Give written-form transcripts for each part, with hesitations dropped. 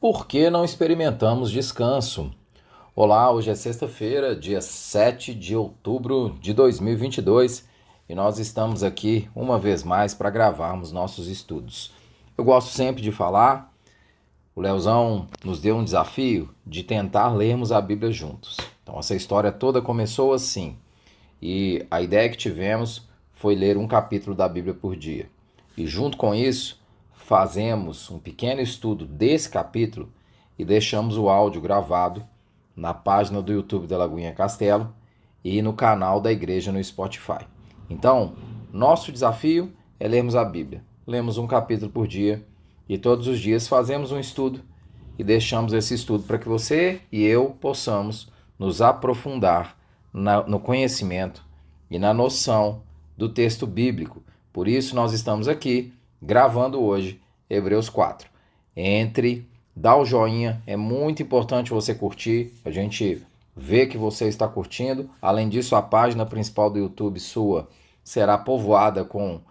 Por que não experimentamos descanso? Olá, hoje é sexta-feira, dia 7 de outubro de 2022 e nós estamos aqui uma vez mais para gravarmos nossos estudos. Eu gosto sempre de falar, o Leozão nos deu um desafio de tentar lermos a Bíblia juntos. Então essa história toda começou assim e a ideia que tivemos foi ler um capítulo da Bíblia por dia. E junto com isso, fazemos um pequeno estudo desse capítulo e deixamos o áudio gravado na página do YouTube da Lagoinha Castelo e no canal da igreja no Spotify. Então, nosso desafio é lermos a Bíblia. Lemos um capítulo por dia e todos os dias fazemos um estudo e deixamos esse estudo para que você e eu possamos nos aprofundar no conhecimento e na noção do texto bíblico. Por isso nós estamos aqui gravando hoje Hebreus 4. Dá o joinha, é muito importante você curtir, a gente vê que você está curtindo. Além disso, a página principal do YouTube sua será povoada com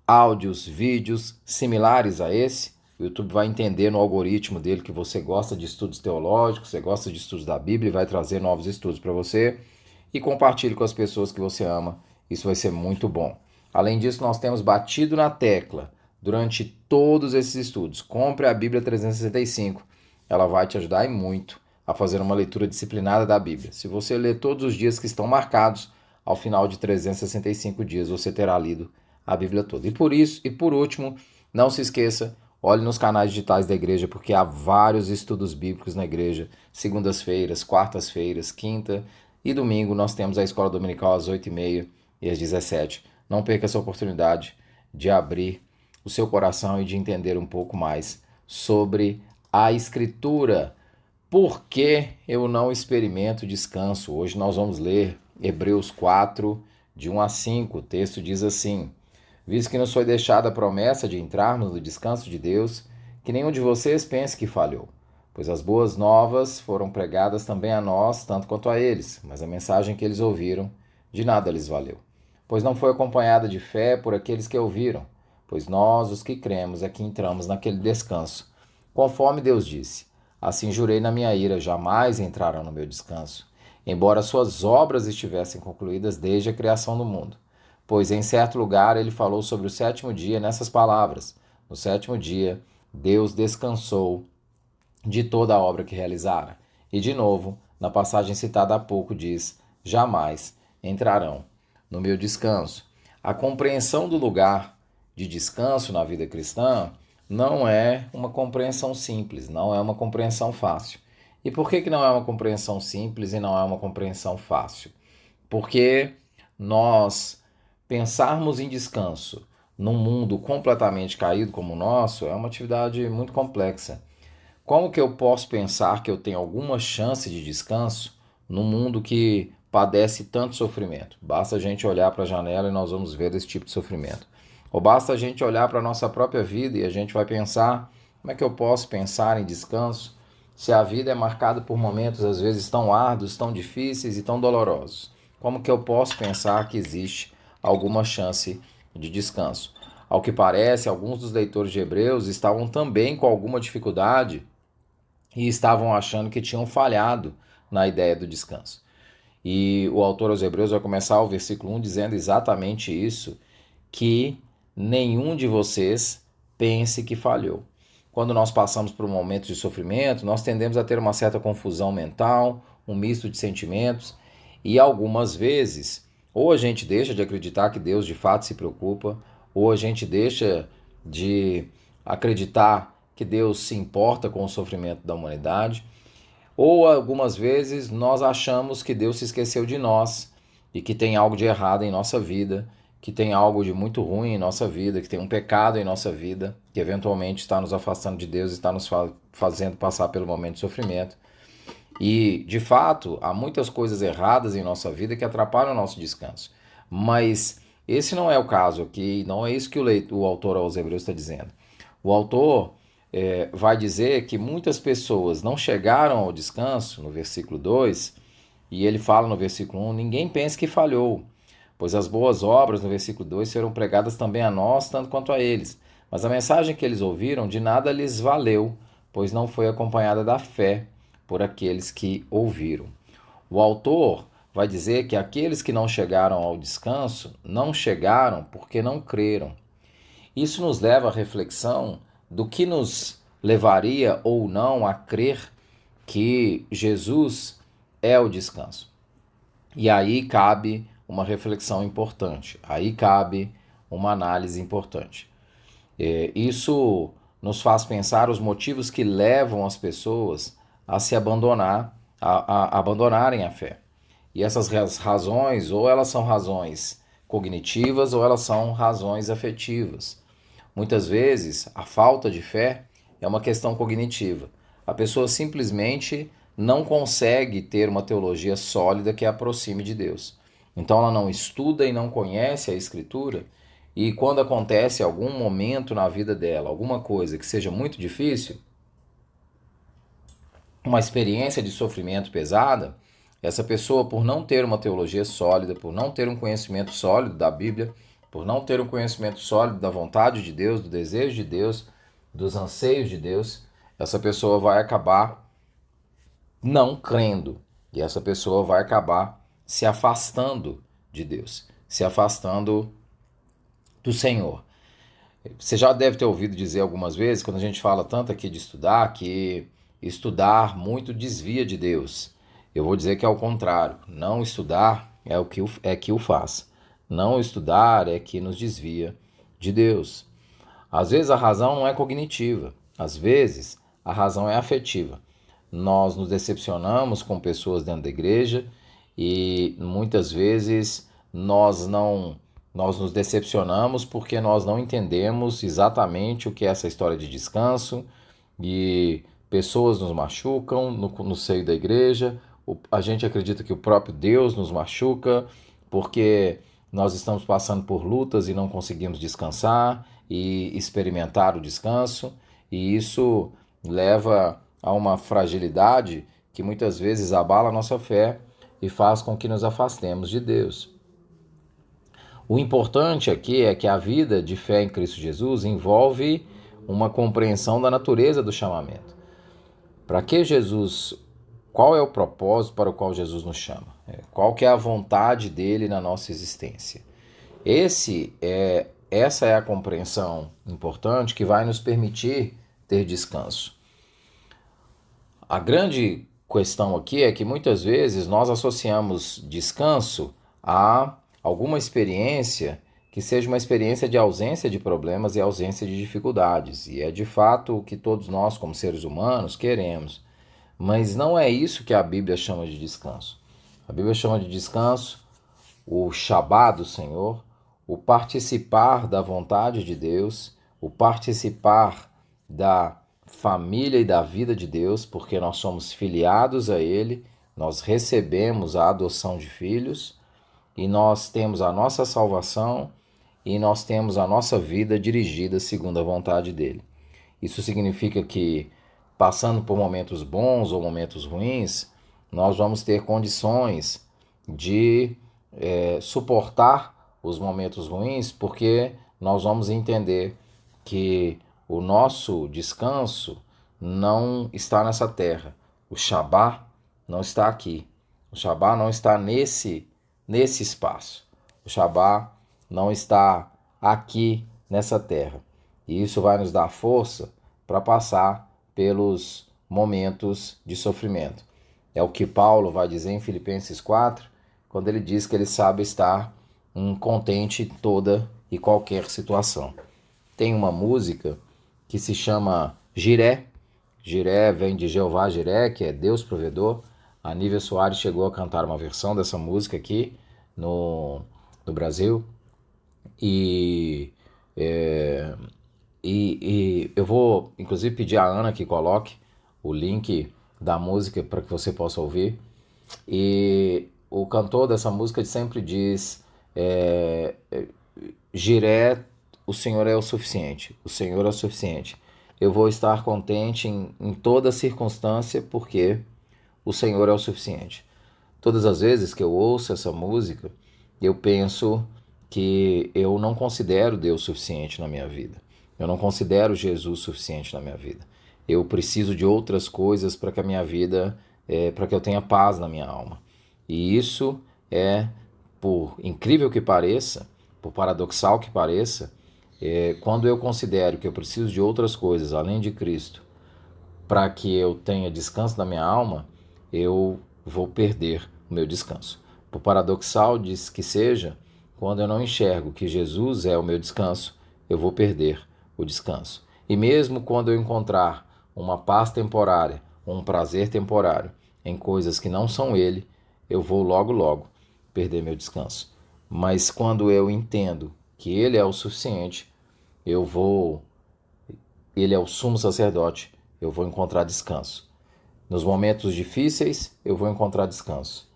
áudios, vídeos similares a esse. O YouTube vai entender no algoritmo dele que você gosta de estudos teológicos, você gosta de estudos da Bíblia e vai trazer novos estudos para você. E compartilhe com as pessoas que você ama, isso vai ser muito bom. Além disso, nós temos batido na tecla durante todos esses estudos. Compre a Bíblia 365, ela vai te ajudar e muito a fazer uma leitura disciplinada da Bíblia. Se você ler todos os dias que estão marcados, ao final de 365 dias você terá lido a Bíblia toda. E por último, não se esqueça, olhe nos canais digitais da igreja, porque há vários estudos bíblicos na igreja. Segundas-feiras, quartas-feiras, quinta e domingo nós temos a escola dominical às 8h30 e às 17h. Não perca essa oportunidade de abrir o seu coração e de entender um pouco mais sobre a Escritura. Por que eu não experimento descanso? Hoje nós vamos ler Hebreus 4, de 1 a 5. O texto diz assim: visto que nos foi deixada a promessa de entrarmos no descanso de Deus, que nenhum de vocês pense que falhou. Pois as boas novas foram pregadas também a nós, tanto quanto a eles, mas a mensagem que eles ouviram de nada lhes valeu. Pois não foi acompanhada de fé por aqueles que ouviram. Pois nós, os que cremos, é que entramos naquele descanso. Conforme Deus disse: assim jurei na minha ira, jamais entrarão no meu descanso, embora suas obras estivessem concluídas desde a criação do mundo. Pois em certo lugar ele falou sobre o sétimo dia nessas palavras: no sétimo dia, Deus descansou de toda a obra que realizara. E de novo, na passagem citada há pouco, diz: jamais entrarão no meu descanso. A compreensão do lugar de descanso na vida cristã não é uma compreensão simples, não é uma compreensão fácil. E por que não é uma compreensão simples e não é uma compreensão fácil? Porque nós pensarmos em descanso num mundo completamente caído como o nosso é uma atividade muito complexa. Como que eu posso pensar que eu tenho alguma chance de descanso num mundo que padece tanto sofrimento? Basta a gente olhar para a janela e nós vamos ver esse tipo de sofrimento. Ou basta a gente olhar para a nossa própria vida e a gente vai pensar: como é que eu posso pensar em descanso se a vida é marcada por momentos às vezes tão árduos, tão difíceis e tão dolorosos? Como que eu posso pensar que existe alguma chance de descanso? Ao que parece, alguns dos leitores de Hebreus estavam também com alguma dificuldade e estavam achando que tinham falhado na ideia do descanso. E o autor aos Hebreus vai começar o versículo 1 dizendo exatamente isso, que nenhum de vocês pense que falhou. Quando nós passamos por um momento de sofrimento, nós tendemos a ter uma certa confusão mental, um misto de sentimentos, e algumas vezes, ou a gente deixa de acreditar que Deus de fato se preocupa, ou a gente deixa de acreditar que Deus se importa com o sofrimento da humanidade, ou algumas vezes nós achamos que Deus se esqueceu de nós e que tem algo de errado em nossa vida, que tem algo de muito ruim em nossa vida, que tem um pecado em nossa vida, que eventualmente está nos afastando de Deus e está nos fazendo passar pelo momento de sofrimento. E, de fato, há muitas coisas erradas em nossa vida que atrapalham o nosso descanso. Mas esse não é o caso aqui, não é isso que o autor aos Hebreus está dizendo. O autor vai dizer que muitas pessoas não chegaram ao descanso, no versículo 2, e ele fala no versículo 1, ninguém pense que falhou, pois as boas obras, no versículo 2, serão pregadas também a nós, tanto quanto a eles. Mas a mensagem que eles ouviram de nada lhes valeu, pois não foi acompanhada da fé por aqueles que ouviram. O autor vai dizer que aqueles que não chegaram ao descanso não chegaram porque não creram. Isso nos leva à reflexão do que nos levaria ou não a crer que Jesus é o descanso. E aí cabe uma reflexão importante, aí cabe uma análise importante. Isso nos faz pensar os motivos que levam as pessoas a se abandonar, a abandonarem a fé. E essas razões, ou elas são razões cognitivas, ou elas são razões afetivas. Muitas vezes, a falta de fé é uma questão cognitiva. A pessoa simplesmente não consegue ter uma teologia sólida que a aproxime de Deus. Então ela não estuda e não conhece a Escritura, e quando acontece algum momento na vida dela, alguma coisa que seja muito difícil, uma experiência de sofrimento pesada, essa pessoa, por não ter uma teologia sólida, por não ter um conhecimento sólido da Bíblia, por não ter um conhecimento sólido da vontade de Deus, do desejo de Deus, dos anseios de Deus, essa pessoa vai acabar não crendo. E essa pessoa vai acabar se afastando de Deus, se afastando do Senhor. Você já deve ter ouvido dizer algumas vezes, quando a gente fala tanto aqui de estudar, que estudar muito desvia de Deus. Eu vou dizer que é o contrário. Não estudar é que o faz. Não estudar é que nos desvia de Deus. Às vezes a razão não é cognitiva, às vezes a razão é afetiva. Nós nos decepcionamos com pessoas dentro da igreja e muitas vezes nós nos decepcionamos porque nós não entendemos exatamente o que é essa história de descanso e pessoas nos machucam no seio da igreja. A gente acredita que o próprio Deus nos machuca porque nós estamos passando por lutas e não conseguimos descansar e experimentar o descanso, e isso leva a uma fragilidade que muitas vezes abala a nossa fé e faz com que nos afastemos de Deus. O importante aqui é que a vida de fé em Cristo Jesus envolve uma compreensão da natureza do chamamento. Para que Jesus, qual é o propósito para o qual Jesus nos chama? Qual que é a vontade dele na nossa existência? Essa é a compreensão importante que vai nos permitir ter descanso. A grande questão aqui é que muitas vezes nós associamos descanso a alguma experiência que seja uma experiência de ausência de problemas e ausência de dificuldades. E é de fato o que todos nós, como seres humanos, queremos. Mas não é isso que a Bíblia chama de descanso. A Bíblia chama de descanso o Shabá do Senhor, o participar da vontade de Deus, o participar da família e da vida de Deus, porque nós somos filiados a Ele, nós recebemos a adoção de filhos e nós temos a nossa salvação e nós temos a nossa vida dirigida segundo a vontade dEle. Isso significa que, passando por momentos bons ou momentos ruins, nós vamos ter condições de suportar os momentos ruins, porque nós vamos entender que o nosso descanso não está nessa terra. O Shabá não está aqui. O Shabá não está nesse espaço. O Shabá não está aqui nessa terra. E isso vai nos dar força para passar pelos momentos de sofrimento. É o que Paulo vai dizer em Filipenses 4, quando ele diz que ele sabe estar contente em toda e qualquer situação. Tem uma música que se chama Jiré. Jiré vem de Jeová Jiré, que é Deus provedor. A Nívia Soares chegou a cantar uma versão dessa música aqui no Brasil. E eu vou, inclusive, pedir a Ana que coloque o link da música para que você possa ouvir. E o cantor dessa música sempre diz: Jiré, o Senhor é o suficiente. O Senhor é o suficiente. Eu vou estar contente em toda circunstância porque o Senhor é o suficiente. Todas as vezes que eu ouço essa música, eu penso que eu não considero Deus suficiente na minha vida. Eu não considero Jesus suficiente na minha vida. eu preciso de outras coisas para que a minha vida, para que eu tenha paz na minha alma. E isso é, por incrível que pareça, por paradoxal que pareça, quando eu considero que eu preciso de outras coisas além de Cristo para que eu tenha descanso na minha alma, eu vou perder o meu descanso. Por paradoxal diz que seja, quando eu não enxergo que Jesus é o meu descanso, eu vou perder o descanso. E mesmo quando eu encontrar uma paz temporária, um prazer temporário em coisas que não são Ele, eu vou logo perder meu descanso. Mas quando eu entendo que Ele é o suficiente, Ele é o sumo sacerdote, eu vou encontrar descanso. Nos momentos difíceis, eu vou encontrar descanso.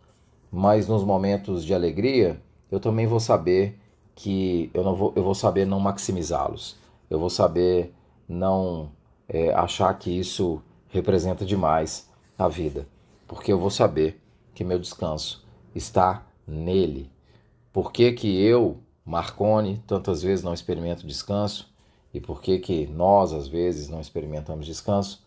Mas nos momentos de alegria, eu também vou saber que eu vou saber não maximizá-los. Eu vou saber não achar que isso representa demais a vida. Porque eu vou saber que meu descanso está nele. Por que que eu, Marconi, tantas vezes não experimento descanso? E por que que nós, às vezes, não experimentamos descanso?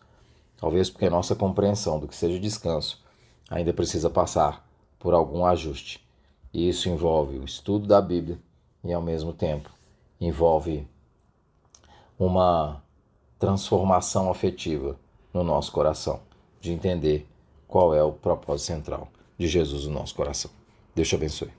Talvez porque a nossa compreensão do que seja descanso ainda precisa passar por algum ajuste. E isso envolve o estudo da Bíblia e, ao mesmo tempo, envolve uma transformação afetiva no nosso coração, de entender qual é o propósito central de Jesus no nosso coração. Deus te abençoe.